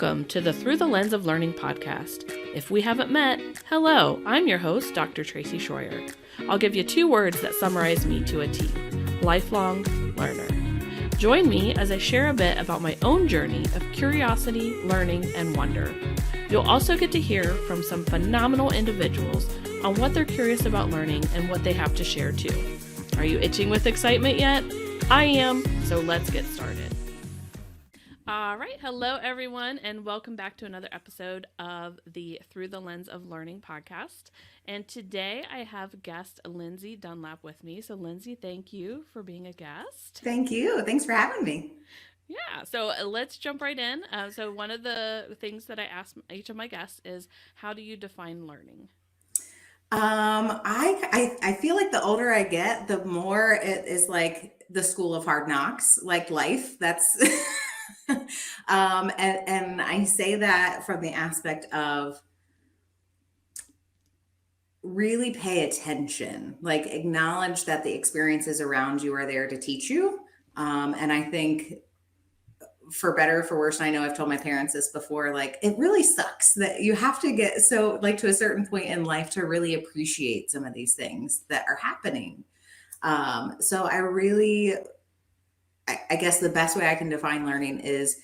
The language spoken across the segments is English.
Welcome to the Through the Lens of Learning podcast. If we haven't met, hello, I'm your host, Dr. Tracy Shroyer. I'll give you 2 words that summarize me to a T: lifelong learner. Join me as I share a bit about my own journey of curiosity, learning, and wonder. You'll also get to hear from some phenomenal individuals on what they're curious about learning and what they have to share too. Are you itching with excitement yet? I am, so let's get started. All right. Hello, everyone, and welcome back to another episode of the Through the Lens of Learning podcast. And today I have guest Lindsay Dunlap with me. So, Lindsay, thank you for being a guest. Thank you. Thanks for having me. Yeah. So let's jump right in. So one of the things that I ask each of my guests is, how do you define learning? I feel like the older I get, the more it is like the school of hard knocks, like life. That's and I say that from the aspect of really pay attention, like acknowledge that the experiences around you are there to teach you. And I think for better or for worse, and I know I've told my parents this before, like it really sucks that you have to get so like to a certain point in life to really appreciate some of these things that are happening. So I guess the best way I can define learning is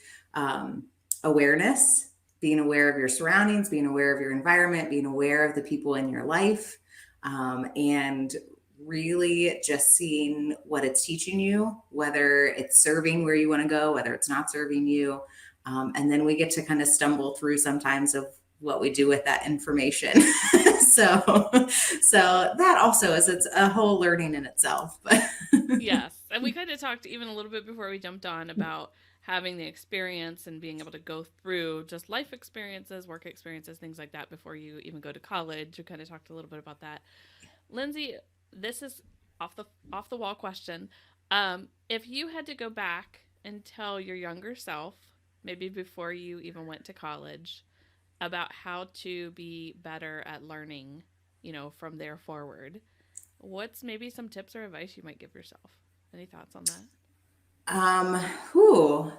awareness, being aware of your surroundings, being aware of your environment, being aware of the people in your life, and really just seeing what it's teaching you, whether it's serving where you want to go, whether it's not serving you. And then we get to kind of stumble through sometimes of what we do with that information. so that also it's a whole learning in itself. But Yes. And we kind of talked even a little bit before we jumped on about having the experience and being able to go through just life experiences, work experiences, things like that before you even go to college. We kind of talked a little bit about that. Lindsay, this is off the wall question. If you had to go back and tell your younger self, maybe before you even went to college, about how to be better at learning, from there forward, what's maybe some tips or advice you might give yourself? Any thoughts on that?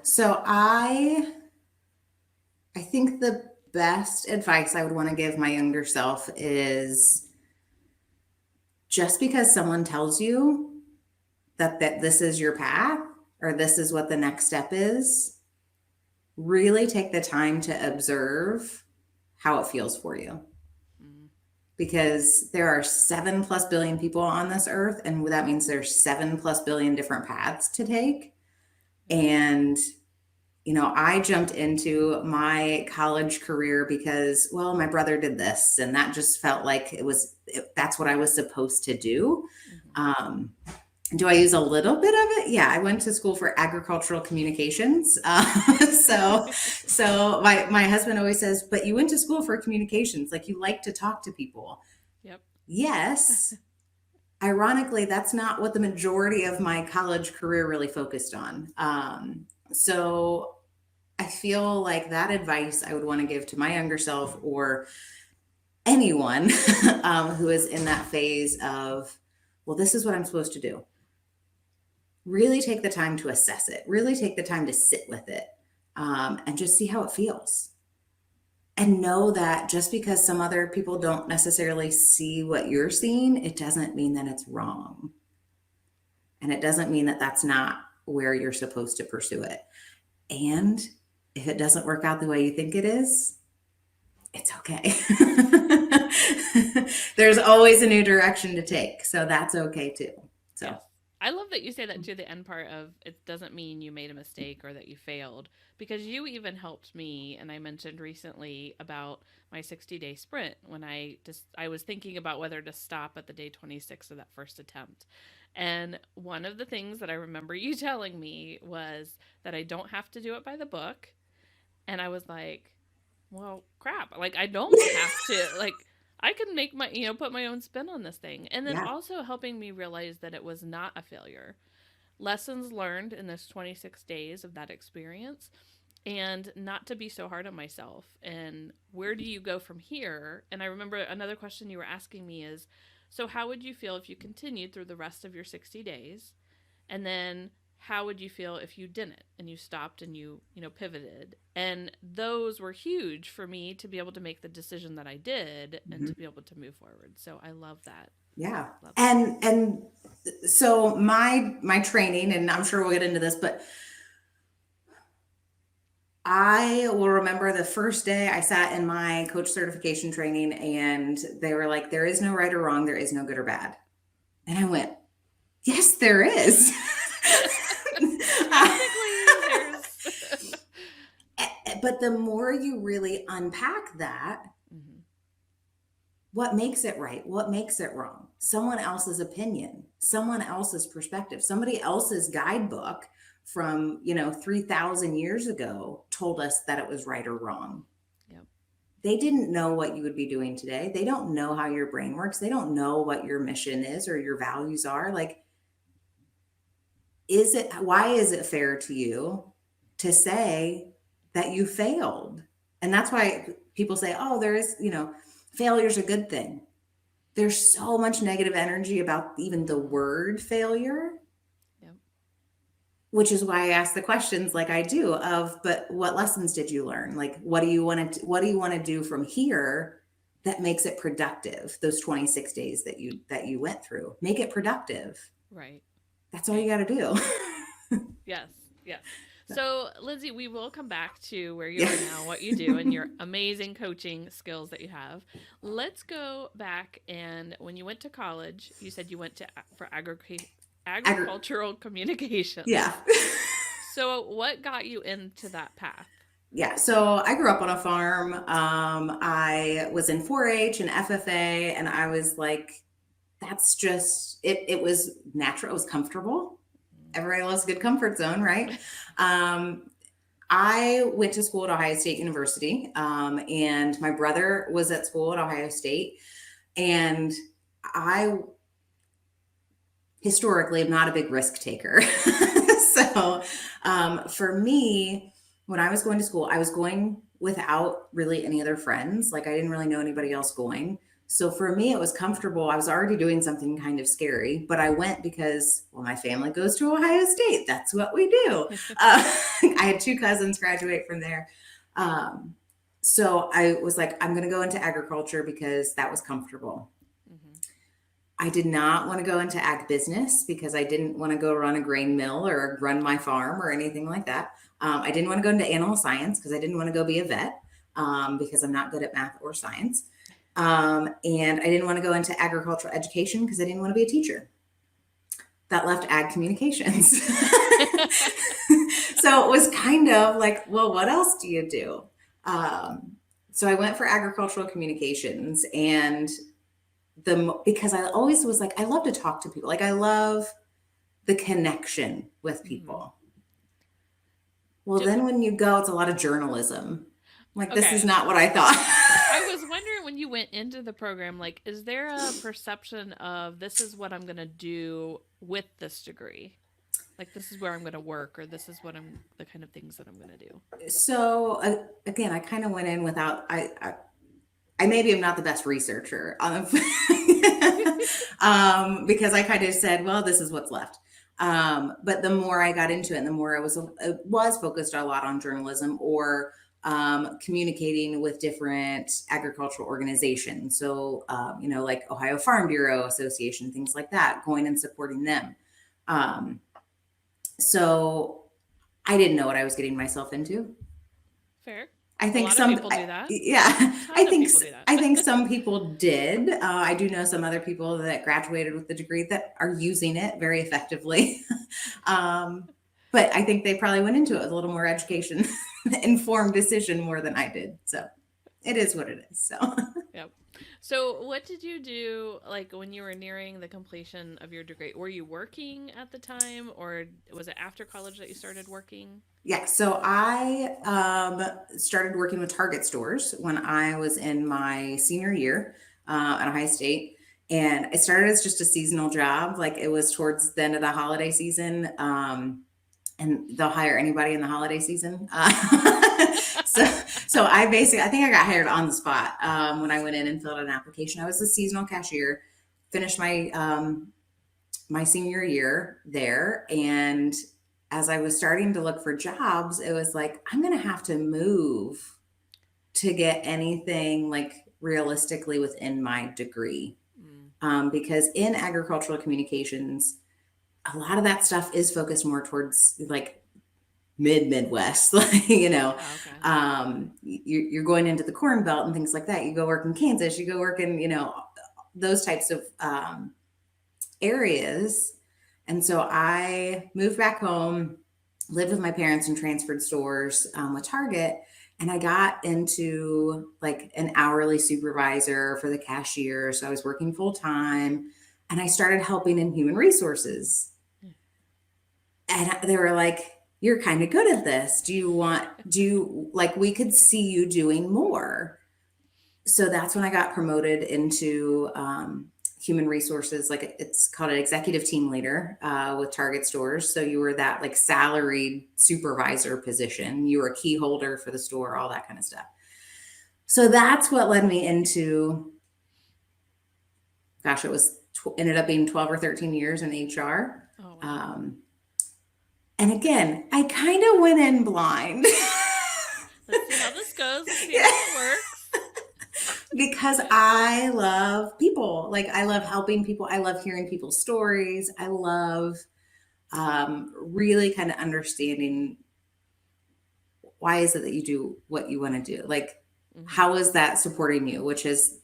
so I think the best advice I would want to give my younger self is just because someone tells you that this is your path or this is what the next step is, really take the time to observe how it feels for you. Because there are 7+ billion people on this earth, and that means there's 7+ billion different paths to take. And I jumped into my college career because, well, my brother did this, and that just felt like that's what I was supposed to do. Do I use a little bit of it? Yeah, I went to school for agricultural communications. So my husband always says, but you went to school for communications, like you like to talk to people. Yep. Yes. Ironically, that's not what the majority of my college career really focused on. So I feel like that advice I would want to give to my younger self or anyone who is in that phase of, well, this is what I'm supposed to do. Really take the time to assess it. Really take the time to sit with it and just see how it feels. And know that just because some other people don't necessarily see what you're seeing, it doesn't mean that it's wrong. And it doesn't mean that that's not where you're supposed to pursue it. And if it doesn't work out the way you think it is, it's okay. There's always a new direction to take. So that's okay too. So. Yes. I love that you say that too, the end part of it doesn't mean you made a mistake or that you failed, because you even helped me. And I mentioned recently about my 60-day sprint when I was thinking about whether to stop at the day 26 of that first attempt. And one of the things that I remember you telling me was that I don't have to do it by the book. And I was like, well, crap. Like, I don't have to. Like, I can make put my own spin on this thing. And then also helping me realize that it was not a failure. Lessons learned in this 26 days of that experience, and not to be so hard on myself. And where do you go from here? And I remember another question you were asking me is, so how would you feel if you continued through the rest of your 60 days? And then how would you feel if you didn't and you stopped and you pivoted? And those were huge for me to be able to make the decision that I did and Mhm. to be able to move forward. So I love that. Yeah. Love that. And so my training, and I'm sure we'll get into this, but I will remember the first day I sat in my coach certification training and they were like, there is no right or wrong, there is no good or bad. And I went, yes, there is. Technically, there's. But the more you really unpack that, Mhm. what makes it right? What makes it wrong? Someone else's opinion, someone else's perspective, somebody else's guidebook from, 3,000 years ago told us that it was right or wrong. Yep. They didn't know what you would be doing today. They don't know how your brain works. They don't know what your mission is or your values are. Like, why is it fair to you to say that you failed? And that's why people say, oh, failure's a good thing. There's so much negative energy about even the word failure, Yep. which is why I ask the questions like I do but what lessons did you learn? Like, what do you want to do from here that makes it productive? Those 26 days that you went through, make it productive. Right. That's all you Right. got to do. Yes. Yes. So, Lindsay, we will come back to where you Yeah. are now, what you do, and your amazing coaching skills that you have. Let's go back. And when you went to college, you said you went for Agri- agricultural yeah. communications. So, what got you into that path? Yeah, so I grew up on a farm. I was in 4-H and FFA, and I was like, that's just it. It was natural. It was comfortable. Everybody loves a good comfort zone, right? Um, I went to school at Ohio State University, and my brother was at school at Ohio State, and I historically am not a big risk taker. So for me, when I was going to school, I was going without really any other friends. Like I didn't really know anybody else going. So for me, it was comfortable. I was already doing something kind of scary, but I went because, well, my family goes to Ohio State. That's what we do. I had 2 cousins graduate from there. Um, so I was like, I'm going to go into agriculture because that was comfortable. Mm-hmm. I did not want to go into ag business because I didn't want to go run a grain mill or run my farm or anything like that. I didn't want to go into animal science because I didn't want to go be a vet because I'm not good at math or science. And I didn't want to go into agricultural education because I didn't want to be a teacher. That left ag communications. So it was kind of like, well, what else do you do? So I went for agricultural communications and because I always was like, I love to talk to people. Like I love the connection with Mm-hmm. people. Well, then when you go, it's a lot of journalism. I'm like, this is Okay. not what I thought. I was wondering when you went into the program, like, is there a perception of this is what I'm going to do with this degree? Like, this is where I'm going to work, or this is the kind of things that I'm going to do. So again, I kind of went in without, I maybe am not the best researcher because I kind of said, well, this is what's left. But the more I got into it, the more it was focused a lot on journalism or communicating with different agricultural organizations. So, like Ohio Farm Bureau Association, things like that, going and supporting them. So I didn't know what I was getting myself into. Fair. I A think lot of people do that. yeah, Ton of people do I that. think some people did. I do know some other people that graduated with the degree that are using it very effectively. But I think they probably went into it with a little more education, informed decision more than I did. So it is what it is. So Yep. So, what did you do like when you were nearing the completion of your degree? Were you working at the time, or was it after college that you started working? yeah, so I started working with Target stores when I was in my senior year at Ohio State. And it started as just a seasonal job. Like it was towards the end of the holiday season. And they'll hire anybody in the holiday season. So, so I think I got hired on the spot when I went in and filled out an application. I was a seasonal cashier, finished my senior year there, and as I was starting to look for jobs, it was like, I'm going to have to move to get anything like realistically within my degree. Mm. Because in agricultural communications, a lot of that stuff is focused more towards like Midwest, like, Oh, okay. you're going into the Corn Belt and things like that. You go work in Kansas, you go work in, those types of areas. And so I moved back home, lived with my parents, and transferred stores with Target. And I got into like an hourly supervisor for the cashier. So I was working full time, and I started helping in human resources. Mm. And they were like, "You're kind of good at this. Like, we could see you doing more." So that's when I got promoted into human resources. Like, it's called an executive team leader with Target stores. So you were that like salaried supervisor position. You were a key holder for the store, all that kind of stuff. So that's what led me into, gosh, ended up being 12 or 13 years in HR. Oh, wow. And again, I kind of went in blind. Let's see how this goes. Let's see Yeah. how it works. Because I love people. Like, I love helping people. I love hearing people's stories. I love really kind of understanding why is it that you do what you want to do. Like, Mm-hmm. how is that supporting you? Which is,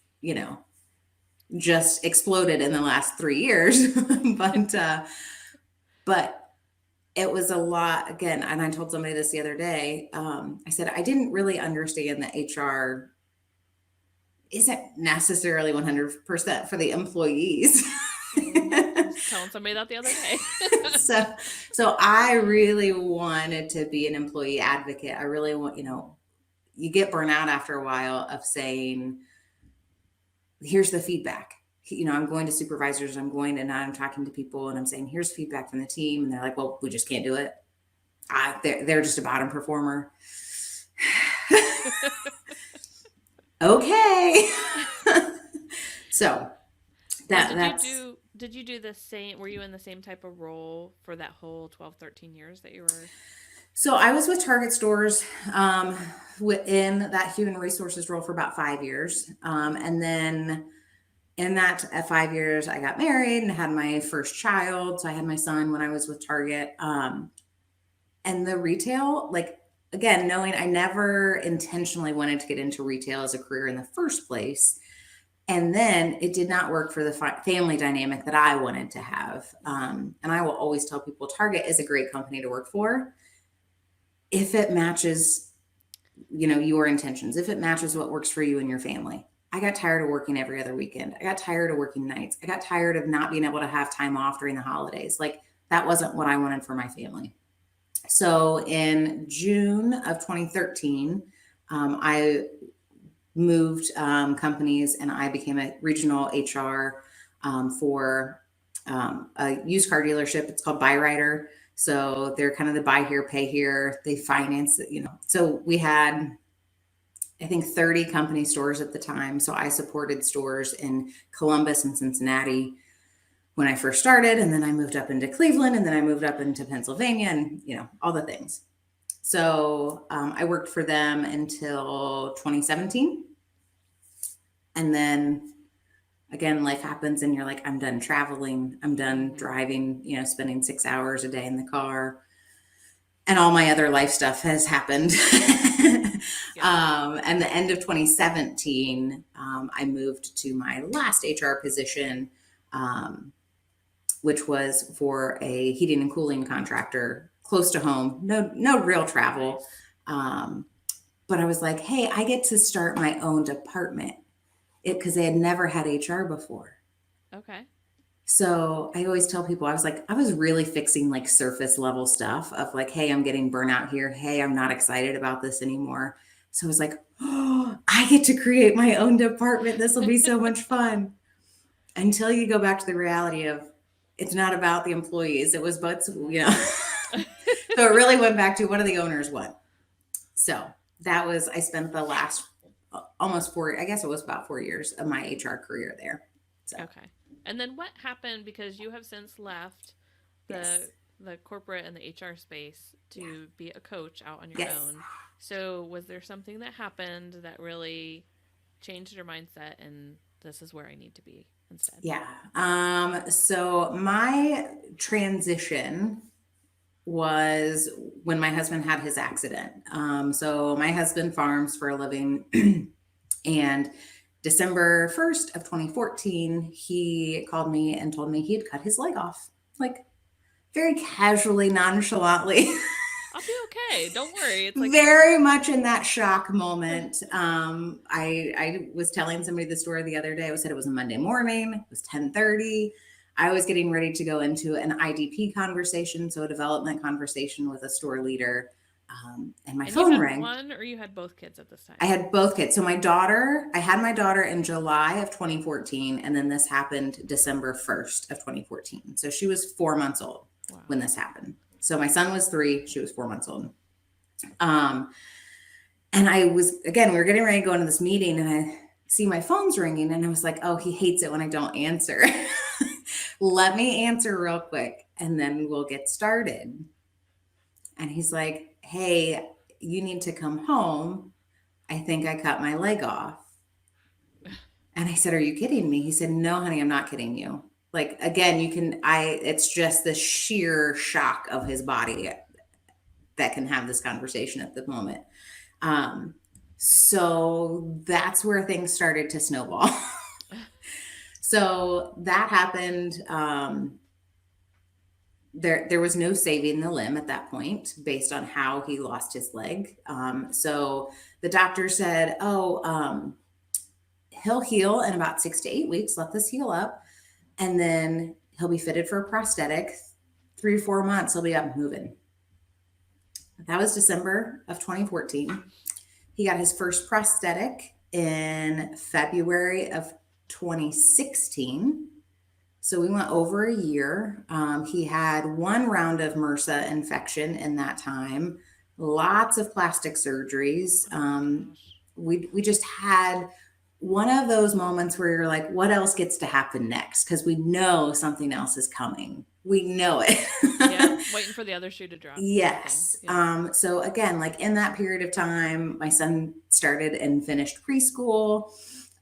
just exploded in the last 3 years. But it was a lot again. And I told somebody this the other day. I said, I didn't really understand that HR isn't necessarily 100% for the employees. Mm-hmm. I was telling somebody that the other day. so so I really wanted to be an employee advocate. I really want, you get burnt out after a while of saying, here's the feedback. I'm going to supervisors, I'm talking to people, and I'm saying, here's feedback from the team. And they're like, well, we just can't do it. They're just a bottom performer. Okay. So Did you do the same, were you in the same type of role for that whole 12, 13 years that you were? so I was with Target stores within that human resources role for about 5 years. And then in that 5 years, I got married and had my first child. So I had my son when I was with Target. And the retail, like, again, knowing I never intentionally wanted to get into retail as a career in the first place. And then it did not work for the family dynamic that I wanted to have. And I will always tell people Target is a great company to work for if it matches, your intentions, if it matches what works for you and your family. I got tired of working every other weekend. I got tired of working nights. I got tired of not being able to have time off during the holidays. Like, that wasn't what I wanted for my family. So in June of 2013, I moved companies, and I became a regional HR for a used car dealership. It's called Buyrider. So they're kind of the buy here, pay here. They finance it, So we had, I think, 30 company stores at the time. So I supported stores in Columbus and Cincinnati when I first started. And then I moved up into Cleveland, and then I moved up into Pennsylvania, and, all the things. So I worked for them until 2017. And then again, life happens, and you're like, I'm done traveling. I'm done driving, spending 6 hours a day in the car. And all my other life stuff has happened. Yeah. And the end of 2017, I moved to my last HR position, which was for a heating and cooling contractor close to home. No real travel. Nice. But I was like, hey, I get to start my own department, because they had never had HR before. Okay. So I always tell people, I was really fixing like surface level stuff of like, hey, I'm getting burnout here. Hey, I'm not excited about this anymore. So I was like, oh, I get to create my own department. This will be so much fun. Until you go back to the reality of, it's not about the employees. It was, but, So it really went back to, what do the owners want? So I spent the last almost 4, I guess it was about 4 years of my HR career there. So Okay. And then what happened, because you have since left the yes. the corporate and the HR space Yeah. to be a coach out on your Yes. own. So, was there something that happened that really changed your mindset and this is where I need to be instead? Yeah. So my transition was when my husband had his accident. So my husband farms for a living, and December 1st of 2014, he called me and told me he had cut his leg off, like very casually, nonchalantly. I'll be okay. Don't worry. It's like, Very much in that shock moment. I was telling somebody the story the other day. I said it was a Monday morning. It was 10:30. I was getting ready to go into an IDP conversation, so a development conversation with a store leader. And my and you phone had rang. one or you had both kids at this I time? had both kids. So my daughter, I had my daughter in July of 2014, and then this happened December 1st of 2014. So she was 4 months old Wow. when this happened. So my son was 3, she was 4 months old. Um, and I was, again, we were getting ready to go into this meeting, and I see my phone's ringing, and I was like, oh, he hates it when I don't answer. Let me answer real quick, and then we'll get started. And he's like, hey, you need to come home. I think I cut my leg off. And I said, are you kidding me? He said, no, honey, I'm not kidding you. Like, again, it's just the sheer shock of his body that can have this conversation at the moment. So that's where things started to snowball. So that happened. There was no saving the limb at that point based on how he lost his leg. So the doctor said, he'll heal in about 6 to 8 weeks. Let this heal up. And then he'll be fitted for a prosthetic. 3 or 4 months, he'll be up and moving. That was December of 2014. He got his first prosthetic in February of 2016. So we went over a year. He had 1 round of MRSA infection in that time, lots of plastic surgeries. We just had one of those moments where you're like, what else gets to happen next? Because we know something else is coming. We know it. Yeah, waiting for the other shoe to drop. Yes. Yeah. So again, like in that period of time, my son started and finished preschool.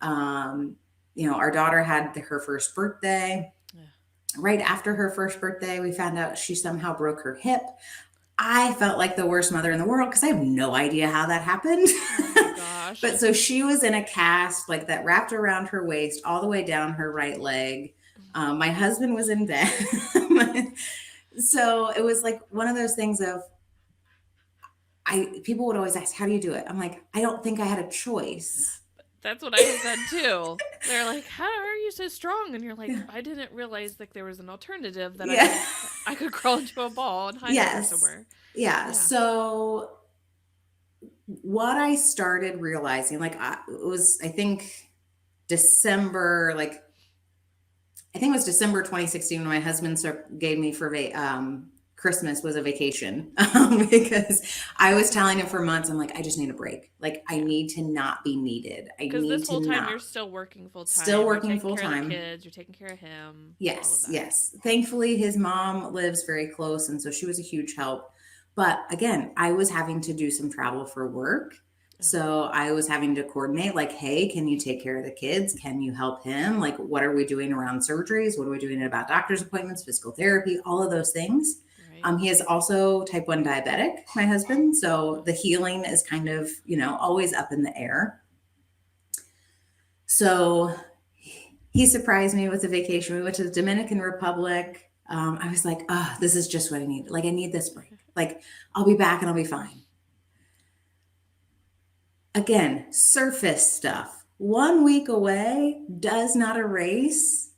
Our daughter had her first birthday. Yeah. Right after her first birthday, we found out she somehow broke her hip. I felt like the worst mother in the world because I have no idea how that happened. Oh my gosh. But so she was in a cast like that wrapped around her waist all the way down her right leg. My husband was in bed. So it was like one of those things of people would always ask, how do you do it? I'm like, I don't think I had a choice. That's what I said too. They're like, "How are you so strong?" And you're like, Yeah. "I didn't realize like there was an alternative that Yeah. I could crawl into a ball and hide under Yes. somewhere." Yeah. Yeah. So what I started realizing, like, it was, I think December, like, I think it was December 2016 when my husband gave me for Christmas was a vacation, because I was telling him for months, I'm like, I just need a break. Like, I need to not be needed. I Because need this to whole time not. you're still working full time. Still working you're taking full care of time. the kids. You're taking care of him. All of Yes, that. yes. Thankfully, his mom lives very close, and so she was a huge help. But again, I was having to do some travel for work. So I was having to coordinate, like, hey, can you take care of the kids? Can you help him? Like, what are we doing around surgeries? What are we doing about doctor's appointments, physical therapy, all of those things? Right. He is also type 1 diabetic, my husband. So the healing is kind of, always up in the air. So he surprised me with a vacation. We went to the Dominican Republic. I was like, oh, this is just what I need. Like, I need this break. Like, I'll be back and I'll be fine. Again, surface stuff. 1 week away does not erase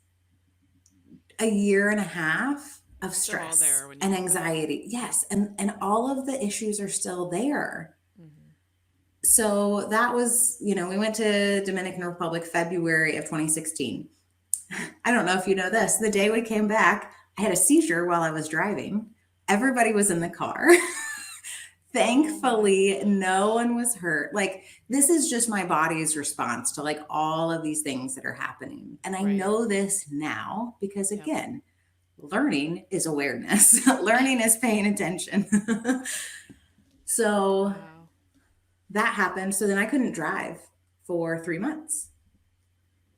a year and a half of stress and anxiety. Yes. And all of the issues are still there. Mm-hmm. So that was, we went to Dominican Republic February of 2016. I don't know if you know this. The day we came back, I had a seizure while I was driving. Everybody was in the car. Thankfully, no one was hurt. Like, this is just my body's response to like all of these things that are happening. And I know this now because, again, Learning is awareness. Learning is paying attention. So Wow. that happened. So then I couldn't drive for 3 months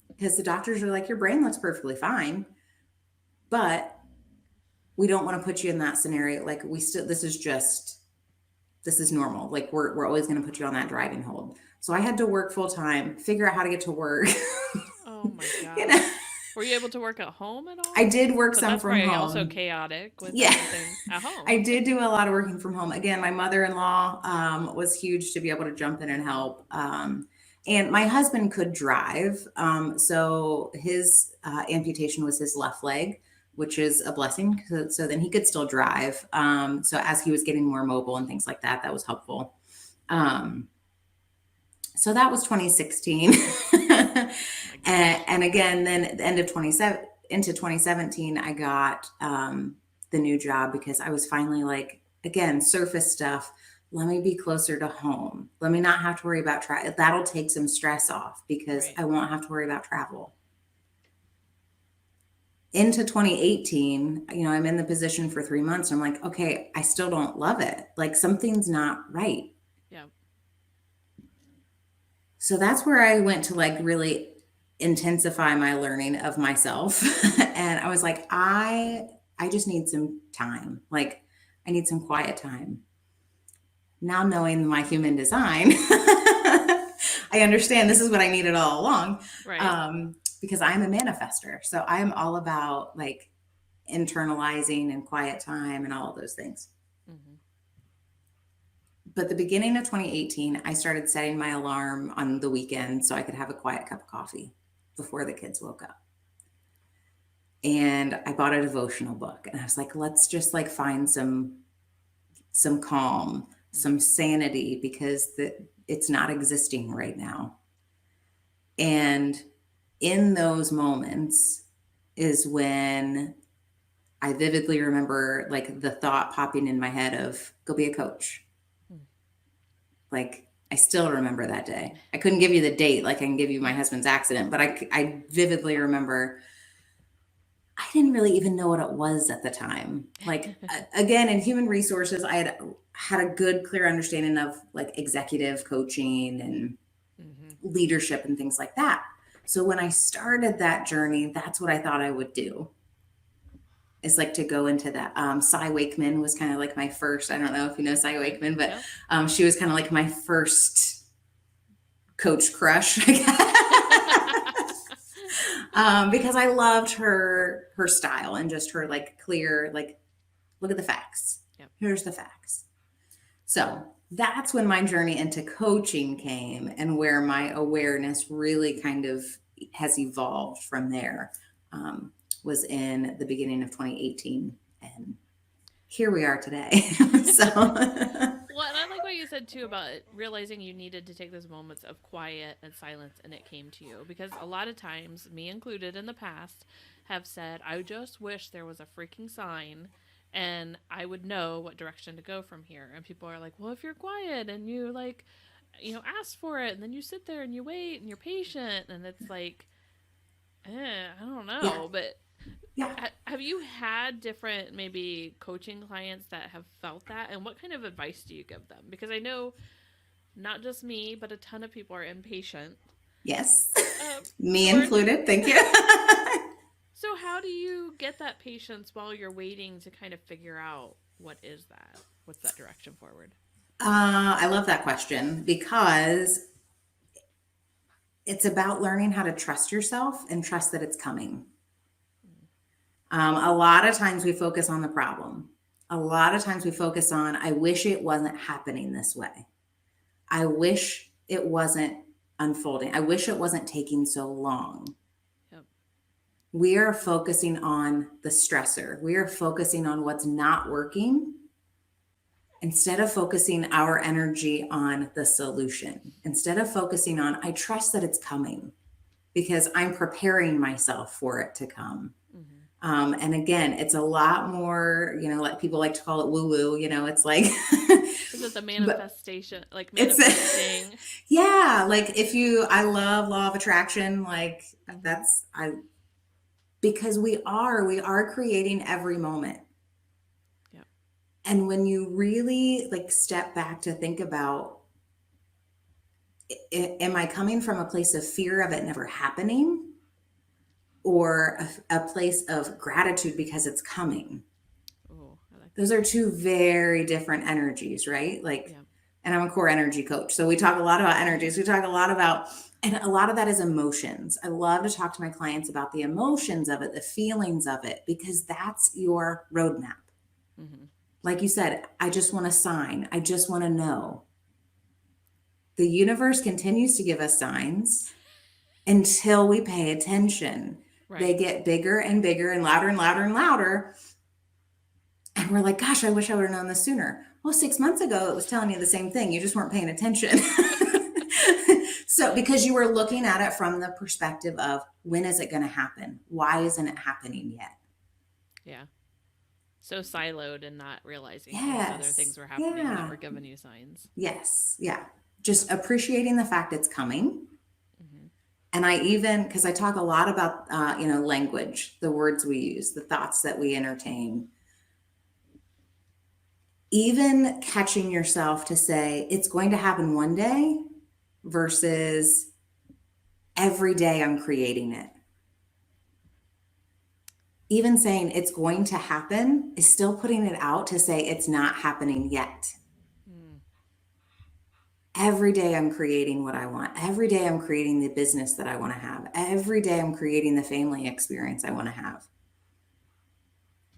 because the doctors are like, your brain looks perfectly fine, but we don't want to put you in that scenario. Like this is normal. Like we're always going to put you on that driving hold. So I had to work full time, figure out how to get to work. Oh my You know, gosh. Were you able to work at home at I all? did work But some that's from probably also home. chaotic with Yeah. everything at home. I did do a lot of working from home. Again, my mother-in-law was huge to be able to jump in and help. And my husband could drive. So his amputation was his left leg, which is a blessing. So then he could still drive. So as he was getting more mobile and things like that, that was helpful. Um, so that was 2016. Oh my and, gosh. and again, then at the end of 27 into 2017, I got the new job because I was finally like, again, surface stuff. Let me be closer to home. Let me not have to worry about travel. That'll take some stress off because Right. I won't have to worry about travel. Into 2018, I'm in the position for 3 months. And I'm like, okay, I still don't love it. Like something's not right. Yeah. So that's where I went to like really intensify my learning of myself. And I was like, I just need some time. Like I need some quiet time. Now knowing my human design, I understand this is what I needed all along. Right. Because I'm a manifester. So I am all about like internalizing and quiet time and all of those things. Hmm. But the beginning of 2018, I started setting my alarm on the weekend so I could have a quiet cup of coffee before the kids woke up. And I bought a devotional book and I was like, let's just like find some calm, some sanity because it's not existing right now. And in those moments is when I vividly remember like the thought popping in my head of go be a coach. Like I still remember that day. I couldn't give you the date like I can give you my husband's accident, but I vividly remember I didn't really even know what it was at the time. Like again, in human resources, I had a good, clear understanding of like executive coaching and Hmm. leadership and things like that. So when I started that journey, that's what I thought I would do. Is like to go into that. Cy Wakeman was kind of like my first. I don't know if you know Cy Okay. Wakeman, but Yep. she was kind of like my first coach crush, I guess. Because I loved her style and just her like clear like look at the facts. Yep. Here's the facts. So that's when my journey into coaching came and where my awareness really kind of has evolved from there. Was in the beginning of 2018 and here we are today. So Well, and I like what you said too about realizing you needed to take those moments of quiet and silence and it came to you. Because a lot of times, me included in the past, have said, I just wish there was a freaking sign and I would know what direction to go from here. And people are like, well, if you're quiet and you like, ask for it and then you sit there and you wait and you're patient. And it's like, I don't yeah, know. But yeah. have you had different maybe coaching clients that have felt that and what kind of advice do you give them? Because I know not just me but a ton of people are impatient. Yes. Me Or included. Thank you. so how do you get that patience while you're waiting to kind of figure out what's that direction forward? I love that question because it's about learning how to trust yourself and trust that it's coming. A lot of times we focus on the problem. A lot of times we focus on, I wish it wasn't happening this way. I wish it wasn't unfolding. I wish it wasn't taking so long. Yep. We are focusing on the stressor. We are focusing on what's not working instead of focusing our energy on the solution. Instead of focusing on, I trust that it's coming because I'm preparing myself for it to come. Mm-hmm. And again, it's a lot more, like people like to call it woo woo, it's like, Is it the but manifestation, like it's, manifesting? yeah, like I love law of attraction. Like Mm-hmm. that's, I because we are creating every moment. Yep. And when you really like step back to think about, am I coming from a place of fear of it never happening, or a place of gratitude because it's coming? Oh, I like Those that. are two very different energies, right? Like, Yeah. and I'm a core energy coach. So we talk a lot about energies. We talk a lot about, and a lot of that is emotions. I love to talk to my clients about the emotions of it, the feelings of it, because that's your roadmap. Mm-hmm. Like you said, I just want a sign. I just want to know. The universe continues to give us signs until we pay attention. They Right. get bigger and bigger and louder and louder and louder. And we're like, gosh, I wish I would have known this sooner. Well, 6 months ago, it was telling you the same thing. You just weren't paying attention. So, because you were looking at it from the perspective of, when is it going to happen? Why isn't it happening yet? Yeah. So siloed and not realizing these other things Yes. were happening that Yeah. were giving you signs. Yes. Yeah. Just appreciating the fact it's coming. Mm-hmm. And I even, because I talk a lot about, language, the words we use, the thoughts that we entertain, even catching yourself to say it's going to happen one day versus every day I'm creating it. Even saying it's going to happen is still putting it out to say it's not happening yet. Mm. Every day I'm creating what I want. Every day I'm creating the business that I want to have. Every day I'm creating the family experience I want to have.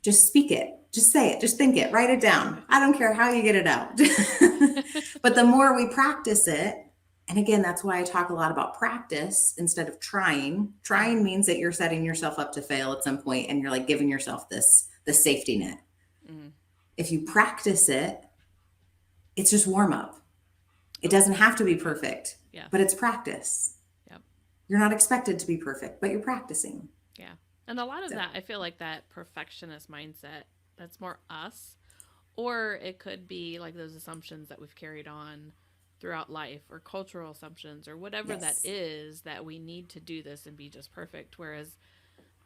Just speak it. Just say it. Just think it. Write it down. I don't care how you get it out. But the more we practice it, and again, that's why I talk a lot about practice instead of trying. Trying means that you're setting yourself up to fail at some point and you're like giving yourself the safety net. Mm. If you practice it, it's just warm up. It Oh, doesn't have to be okay. perfect, Yeah. but it's practice. Yep. You're not expected to be perfect, but you're practicing. Yeah. And a lot of So, that, I feel like that perfectionist mindset, that's more us. Or it could be like those assumptions that we've carried on throughout life, or cultural assumptions, or whatever that yes, is, that we need to do this and be just perfect. Whereas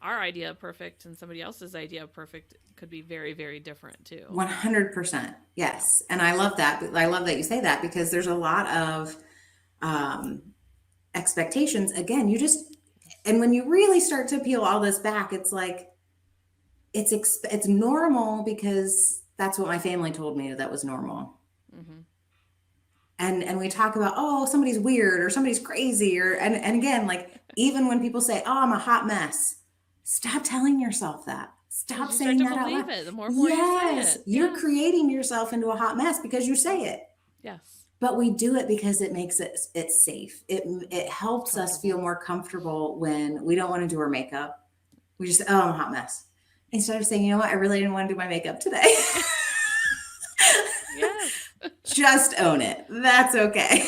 our idea of perfect and somebody else's idea of perfect could be very, very different too. 100%. Yeah. Yes. And I love that. I love that you say that, because there's a lot of um, expectations. Again, and when you really start to peel all this back, it's like, it's normal because that's what my family told me that was normal. Mm-hmm. And we talk about, oh, somebody's weird or somebody's crazy, or and again, like, even when people say, oh, I'm a hot mess, stop telling yourself that. Because Stop you start saying to that out believe loud. it the more you say Yes, it. you're Yes. creating yourself into a hot mess because you say it. Yes. But we do it because it makes it safe. It It's helps us feel comfortable. more comfortable when we don't want to do our makeup. We just say, oh, I'm a hot mess. Instead of saying, you know what, I really didn't want to do my makeup today. Yes. Just own it. That's okay.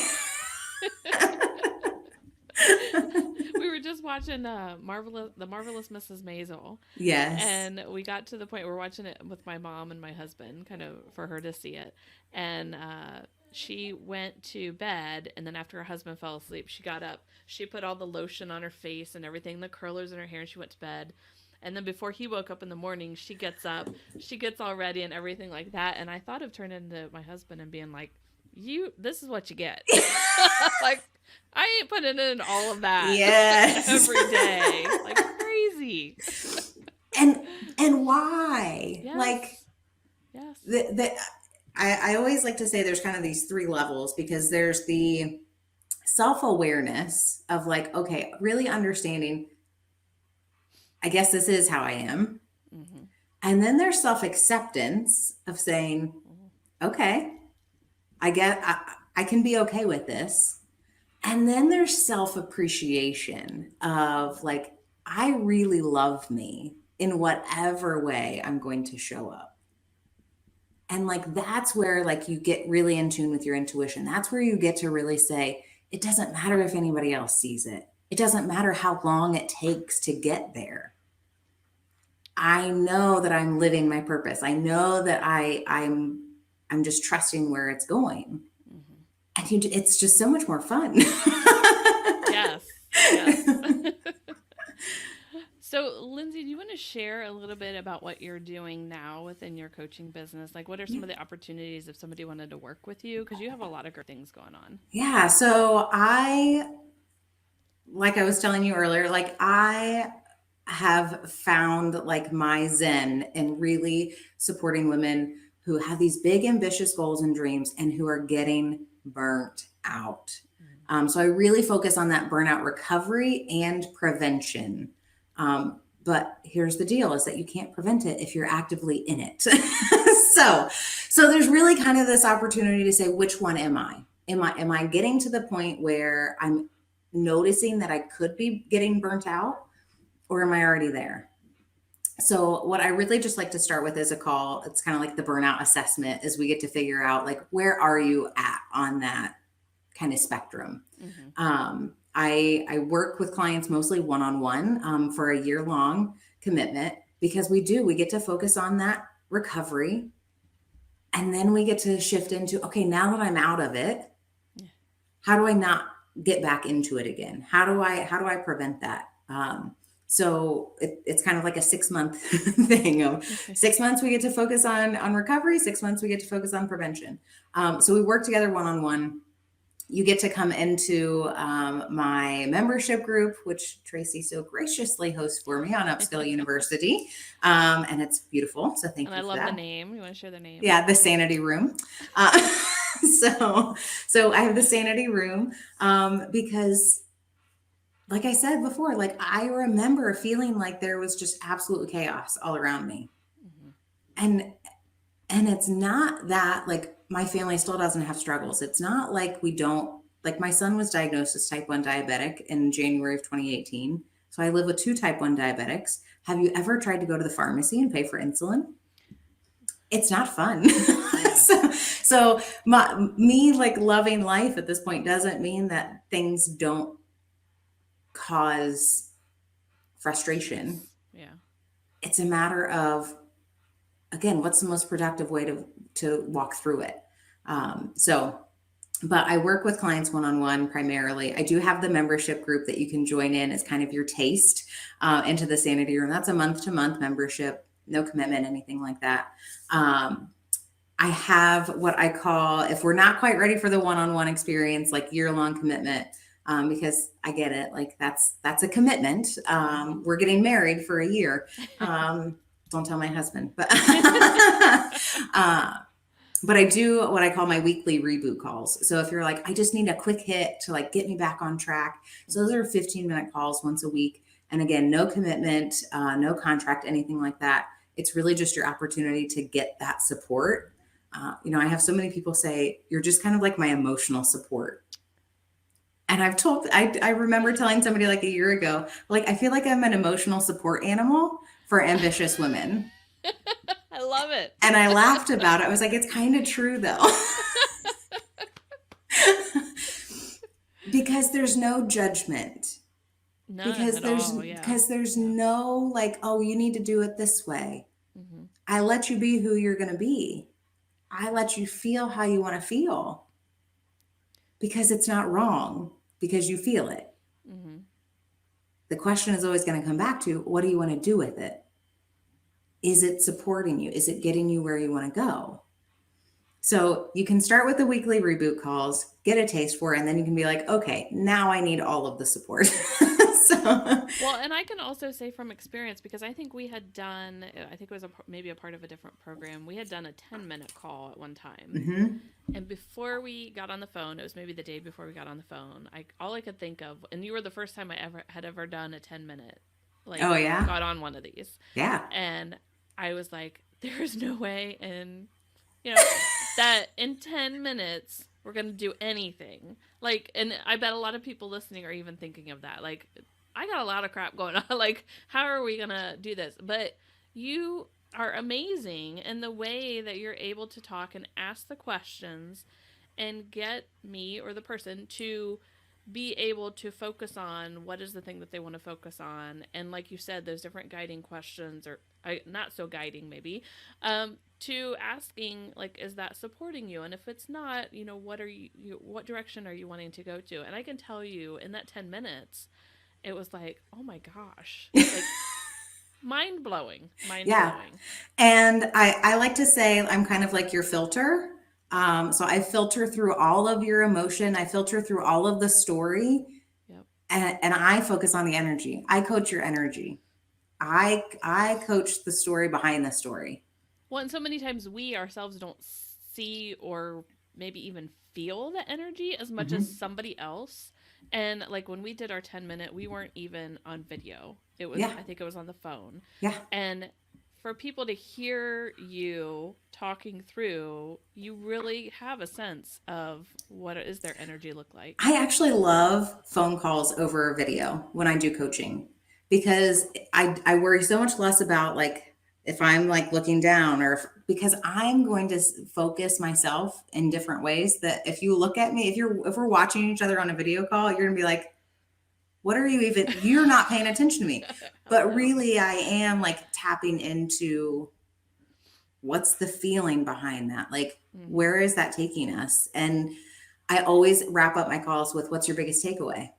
We were just watching the Marvelous Mrs. Maisel, Yes. and we got to the point, we're watching it with my mom and my husband, kind of for her to see it. And she went to bed, and then after her husband fell asleep, she got up, she put all the lotion on her face and everything, the curlers in her hair, and she went to bed. And then before he woke up in the morning, she gets up, she gets all ready and everything like that. And I thought of turning to my husband and being like, this is what you get. Like, I ain't putting in all of that Yes. every day. Like crazy. and and why? Like, Yes. Yes. the I always like to say there's kind of these three levels, because there's the self-awareness of like, okay, really understanding, I guess this is how I am. Mm-hmm. And then there's self-acceptance of saying, Mm-hmm. okay, I can be okay with this. And then there's self appreciation of like, I really love me in whatever way I'm going to show up. And like, that's where like you get really in tune with your intuition. That's where you get to really say, it doesn't matter if anybody else sees it. It doesn't matter how long it takes to get there. I know that I'm living my purpose. I know that I'm just trusting where it's going. Mm-hmm. And it's just so much more fun. Yes. Yes. So, Lindsay, do you want to share a little bit about what you're doing now within your coaching business? Like, what are some of the opportunities if somebody wanted to work with you? Because you have a lot of great things going on. Yeah. So like I was telling you earlier, like I have found like my zen in really supporting women who have these big ambitious goals and dreams and who are getting burnt out. So I really focus on that burnout recovery and prevention. But here's the deal is that you can't prevent it if you're actively in it. so so there's really kind of this opportunity to say, which one am I? Am I getting to the point where I'm noticing that I could be getting burnt out, or am I already there? So what I really just like to start with is a call. It's kind of like the burnout assessment as we get to figure out like where are you at on that kind of spectrum. Mm-hmm. I work with clients mostly one-on-one for a year-long commitment because we get to focus on that recovery, and then we get to shift into, okay, now that I'm out of it, Yeah. how do I not get back into it again? How do I prevent that? So it's kind of like a 6 month thing of 6 months we get to focus on recovery, 6 months we get to focus on prevention. So we work together one-on-one. You get to come into my membership group, which Tracy so graciously hosts for me on Upskill University. And it's beautiful. So thank And I you for love the that. name. You want to share the name? Yeah, the Sanity Room. Uh, so I have the Sanity Room because, like I said before, like I remember feeling like there was just absolute chaos all around me, Mm-hmm. and and it's not that like my family still doesn't have struggles. It's not like we don't. Like my son was diagnosed as type 1 diabetic in January of 2018. So I live with two type 1 diabetics. Have you ever tried to go to the pharmacy and pay for insulin? It's not fun. Yeah. Me like loving life at this point doesn't mean that things don't cause frustration. Stress. Yeah. It's a matter of, again, what's the most productive way to walk through it. So but I work with clients one-on-one primarily. I do have the membership group that you can join in as kind of your taste into the Sanity Room. That's a month-to-month membership, no commitment, anything like that. I have what I call, if we're not quite ready for the one-on-one experience, like year-long commitment, because I get it, like that's a commitment. We're getting married for a year. Don't tell my husband, but but I do what I call my weekly reboot calls. So if you're like, I just need a quick hit to like get me back on track. So those are 15-minute calls once a week. And again, no commitment, no contract, anything like that. It's really just your opportunity to get that support. I have so many people say, you're just kind of like my emotional support. And I remember telling somebody like a year ago, like, I feel like I'm an emotional support animal for ambitious women. I love it. And I laughed about it. I was like, it's kind of true though. Because there's no judgment. None at all. Yeah. Because there's Yeah. no like, oh, you need to do it this way. Mm-hmm. I let you be who you're going to be. I let you feel how you want to feel because it's not wrong because you feel it. Mm-hmm. The question is always going to come back to, what do you want to do with it? Is it supporting you? Is it getting you where you want to go? So you can start with the weekly reboot calls, get a taste for it, and then you can be like, okay, now I need all of the support. Well, and I can also say from experience, because I think we had done, I think it was maybe a part of a different program, we had done a 10-minute call at one time. Mm-hmm. And before we got on the phone, it was maybe the day before we got on the phone, all I could think of, and you were the first time I ever done a 10-minute, like, Oh, yeah? got on one of these. Yeah. And I was like, there is no way that in 10 minutes we're going to do anything. Like, and I bet a lot of people listening are even thinking of that. Like, I got a lot of crap going on. Like, how are we going to do this? But you are amazing in the way that you're able to talk and ask the questions and get me or the person to be able to focus on what is the thing that they want to focus on. And like you said, those different guiding questions, or not so guiding maybe, to asking, like, is that supporting you? And if it's not, what direction are you wanting to go to? And I can tell you in that 10 minutes, it was like, oh my gosh, like Mind blowing. Mind Yeah. blowing. And I like to say I'm kind of like your filter. So I filter through all of your emotion. I filter through all of the story, Yep. and I focus on the energy. I coach your energy. I coach the story behind the story. Well, and so many times we ourselves don't see or maybe even feel the energy as much as Hmm. somebody else. And like when we did our 10-minute, we weren't even on video. It was, Yeah. I think it was on the phone. Yeah. And for people to hear you talking through, you really have a sense of what is their energy look like. I actually love phone calls over video when I do coaching because I worry so much less about like if I'm like looking down or because I'm going to focus myself in different ways that if you look at me, if we're watching each other on a video call, you're gonna be like, what are you even, you're not paying attention to me. Oh But no. really I am like tapping into what's the feeling behind that? Like, Mm-hmm. where is that taking us? And I always wrap up my calls with what's your biggest takeaway?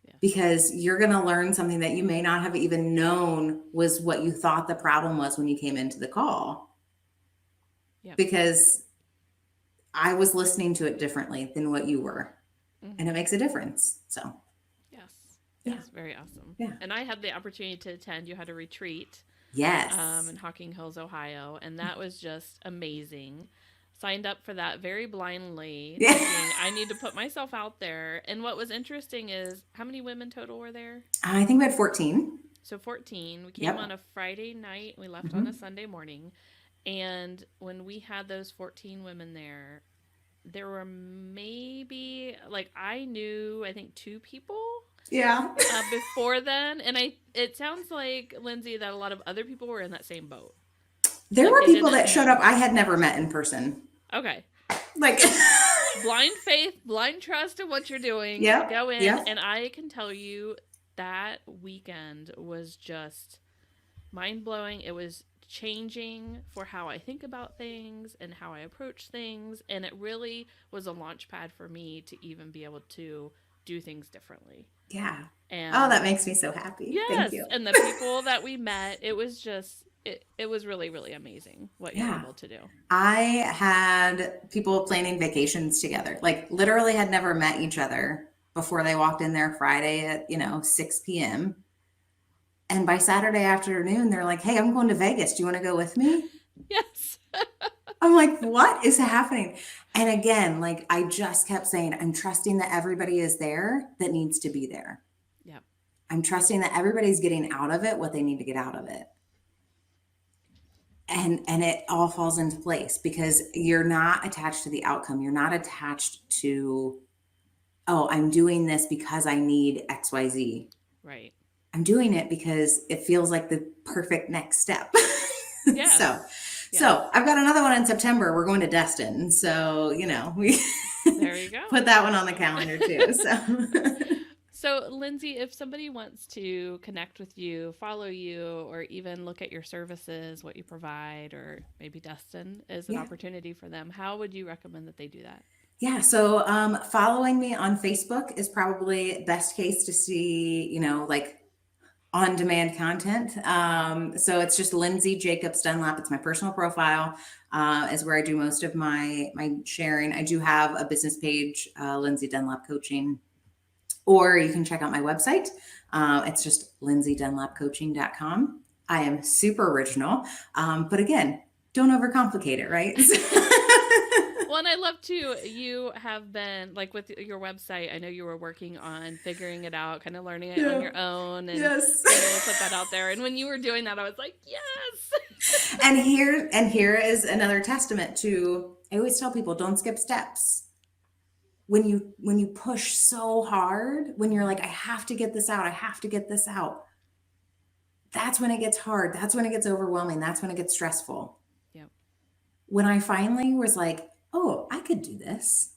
Yes. Because you're going to learn something that you may not have even known was what you thought the problem was when you came into the call. Yep. Because I was listening to it differently than what you were. And it Mm-hmm. makes a difference. So, Yes. yeah. Yes. Very awesome. Yeah. And I had the opportunity to attend. You had a retreat Yes. in Hocking Hills, Ohio, and that was just amazing. Signed up for that very blindly, Yeah. thinking I need to put myself out there. And what was interesting is how many women total were there? I think we had 14. So 14. We came on Yep. a Friday night, we left on a Hmm. Sunday morning. And when we had those 14 women there were maybe like I knew I think two people Yeah. before then, and I it sounds like Lindsay that a lot of other people were in that same boat. There Like were they people didn't that showed up know. I had never met in person. Okay. Like, Blind faith, blind trust in what you're doing. yep. Go in, Yep. and I can tell you that weekend was just mind blowing. It was changing for how I think about things and how I approach things, and it really was a launch pad for me to even be able to do things differently. Yeah. Oh, that And makes me so happy. Thank yes, you. and the people that we met, it was just it was really really amazing what you're Yeah. able to do. I had people planning vacations together, like literally had never met each other before they walked in there Friday at, 6 p.m. And by Saturday afternoon, they're like, hey, I'm going to Vegas. Do you want to go with me? Yes. I'm like, what is happening? And again, like I just kept saying, I'm trusting that everybody is there that needs to be there. Yep. I'm trusting that everybody's getting out of it what they need to get out of it. And it all falls into place because you're not attached to the outcome. You're not attached to, oh, I'm doing this because I need XYZ. Right. I'm doing it because it feels like the perfect next step. so Yes. Yes. so I've got another one in September. We're going to Destin. So, we There you go. put that one on the calendar too. So So, Lindsay, if somebody wants to connect with you, follow you, or even look at your services, what you provide, or maybe Dustin is an yeah. opportunity for them, how would you recommend that they do that? Yeah, so following me on Facebook is probably best case to see, like on demand content. So it's just Lindsay Jacobs Dunlap. It's my personal profile, is where I do most of my sharing. I do have a business page, Lindsay Dunlap Coaching, or you can check out my website. It's just lindsaydunlapcoaching.com. I am super original, but again, don't overcomplicate it, right? Well, and I love too, you have been like with your website, I know you were working on figuring it out, kind of learning it on Yeah. your own and Yes. being able to put that out there. And when you were doing that, I was like, yes. And here is another testament to, I always tell people, don't skip steps. When you push so hard, when you're like, I have to get this out, I have to get this out, that's when it gets hard. That's when it gets overwhelming. That's when it gets stressful. Yep. When I finally was like, oh, I could do this.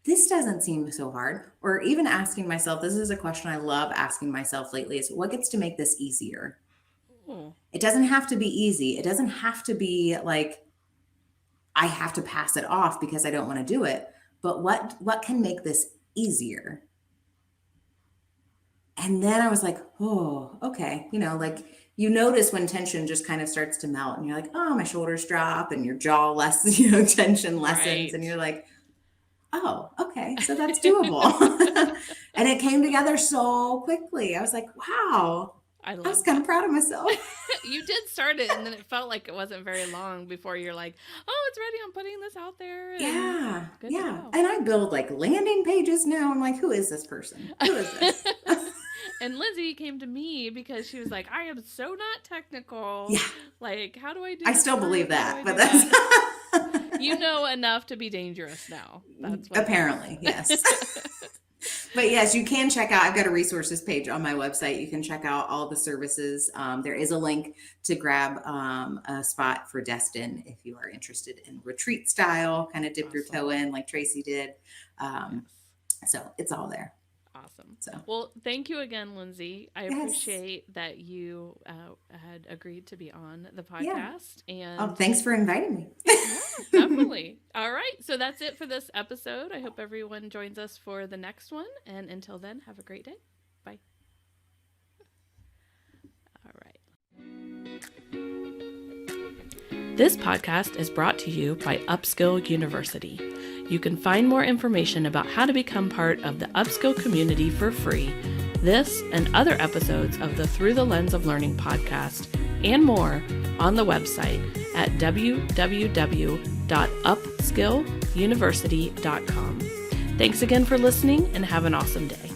This doesn't seem so hard. Or even asking myself, this is a question I love asking myself lately, is what gets to make this easier? Ooh. It doesn't have to be easy. It doesn't have to be like I have to pass it off because I don't want to do it. But what can make this easier? And then I was like, oh, okay. Like you notice when tension just kind of starts to melt and you're like, oh, my shoulders drop and your jaw less, tension lessens. And Right. you're like, oh, okay. So that's doable. And it came together so quickly. I was like, wow, I I was love kind of that. proud of myself. You did start it, and then it felt like it wasn't very long before you're like, oh, it's ready. I'm putting this out there, and Yeah. good to Yeah. go. And I build like landing pages now. I'm like, who is this person? Who is this? And Lindsay came to me because she was like, I am so not technical. Yeah. Like, how do I do I this still believe group? How do that, I but do that? that's You know enough to be dangerous now. That's what apparently, yes. But yes, you can check out, I've got a resources page on my website. You can check out all the services. There is a link to grab a spot for Destin if you are interested in retreat style, kind of dip your toe in like Tracy did. Yes. So it's all there. Awesome. So Well, thank you again, Lindsay. I yes. appreciate that you had agreed to be on the Yeah. podcast. And Oh, thanks for inviting me. yeah, definitely. All right. So that's it for this episode. I hope everyone joins us for the next one. And until then, have a great day. Bye. All right. This podcast is brought to you by Upskill University. You can find more information about how to become part of the Upskill community for free. This and other episodes of the Through the Lens of Learning podcast and more on the website at www.upskilluniversity.com. Thanks again for listening and have an awesome day.